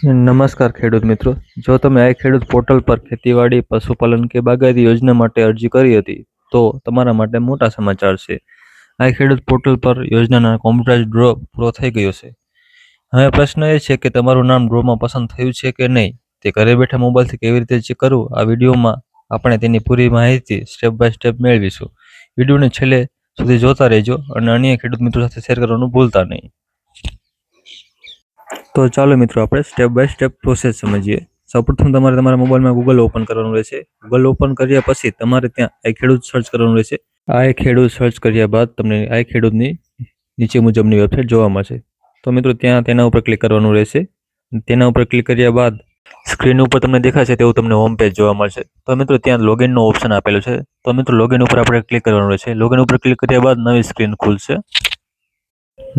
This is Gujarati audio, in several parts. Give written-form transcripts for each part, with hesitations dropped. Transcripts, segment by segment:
નમસ્કાર ખેડૂત મિત્રો, જો તમે આ ખેડૂત પોર્ટલ પર ખેતીવાડી, પશુપાલન કે બાગાયતી યોજના માટે અરજી કરી હતી તો તમારા માટે મોટા સમાચાર છે. આ ખેડૂત પોર્ટલ પર યોજનાના કોમ્પ્યુટરાઇઝ ડ્રો પૂરો થઈ ગયો છે. હવે પ્રશ્ન એ છે કે તમારું નામ ડ્રોમાં પસંદ થયું છે કે નહીં. તે ઘરે બેઠા મોબાઈલથી કેવી રીતે ચેક કરવું, આ વિડીયોમાં આપણે તેની પૂરી માહિતી સ્ટેપ બાય સ્ટેપ મેળવીશું. વિડીયોને છેલ્લે સુધી જોતા રહેજો અને અન્ય ખેડૂત મિત્રો સાથે શેર કરવાનું ભૂલતા નહીં. તો ચાલો મિત્રો આપણે સ્ટેપ બાય સ્ટેપ પ્રોસેસ સમજીએ. સૌપ્રથમ તમારે તમારા મોબાઈલમાં ગૂગલ ઓપન કરવાનું રહેશે. ગૂગલ ઓપન કર્યા પછી તમારે ત્યાં આ ખેડૂત સર્ચ કરવાનું રહેશે. આ ખેડૂત સર્ચ કર્યા બાદ તમને આ ખેડૂતની નીચે મુજબની વેબસાઇટ જોવા મળશે. તો મિત્રો ત્યાં તેના ઉપર ક્લિક કરવાનું રહેશે. તેના ઉપર ક્લિક કર્યા બાદ સ્ક્રીન ઉપર તમને દેખાશે તેવું તમને હોમ પેજ જોવા મળશે. તો મિત્રો ત્યાં લોગિનનો ઓપ્શન આપેલો છે. તો મિત્રો લોગિન ઉપર આપણે ક્લિક કરવાનું રહેશે. લોગિન ઉપર ક્લિક કર્યા બાદ નવી સ્ક્રીન ખુલશે.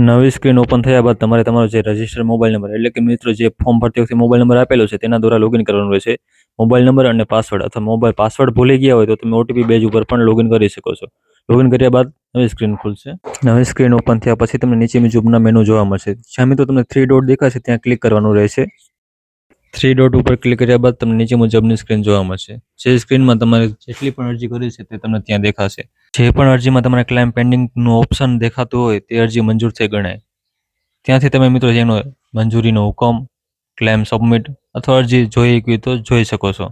નવી સ્ક્રીન ઓપન થયા બાદ તમારે તમારો જે રજિસ્ટર મોબાઈલ નંબર એટલે કે મિત્રો જે ફોર્મ ભરતી વખતે મોબાઈલ નંબર આપેલો છે તેના દ્વારા લોગિન કરવાનું રહેશે. મોબાઈલ નંબર અને પાસવર્ડ અથવા મોબાઈલ પાસવર્ડ ભૂલી ગયા હોય તો તમે ઓટીપી બેઝ ઉપર પણ લોગિન કરી શકો છો. લોગિન કર્યા બાદ નવી સ્ક્રીન ખુલશે. નવી સ્ક્રીન ઓપન થયા પછી તમને નીચે મુજબના મેનુ જોવા મળશે. જ્યાં મિત્રો તમને 3 ડોટ દેખાશે ત્યાં ક્લિક કરવાનું રહેશે. 3 ડોટ ઉપર ક્લિક કર્યા બાદ તમને નીચે મુજબની સ્ક્રીન જોવા મળશે. જે સ્ક્રીનમાં તમારે જેટલી પણ અરજી કરી છે તે તમને ત્યાં દેખાશે. જે પણ અરજીમાં તમારે ક્લેમ પેન્ડિંગનું ઓપ્શન દેખાતું હોય તે અરજી મંજૂર થઈ ગણાય. ત્યાંથી તમે મિત્રો જેનો મંજૂરીનો હુકમ, ક્લેમ સબમિટ અથવા અરજી જોઈ તો જોઈ શકો છો.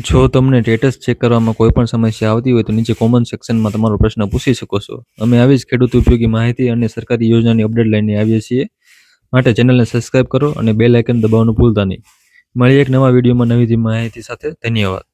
જો તમને સ્ટેટસ ચેક કરવામાં કોઈ પણ સમસ્યા આવતી હોય તો નીચે કોમન સેક્શનમાં તમારો પ્રશ્ન પૂછી શકો છો. અમે આવી જ ખેડૂત ઉપયોગી માહિતી અને સરકારી યોજનાની અપડેટ લઈને આવીએ છીએ. માટે ચેનલને સબસ્ક્રાઇબ કરો અને બેલ આઇકન દબાવવાનું ભૂલતા નહીં. મળીએ એક નવા વિડીયોમાં નવી માહિતી સાથે. ધન્યવાદ.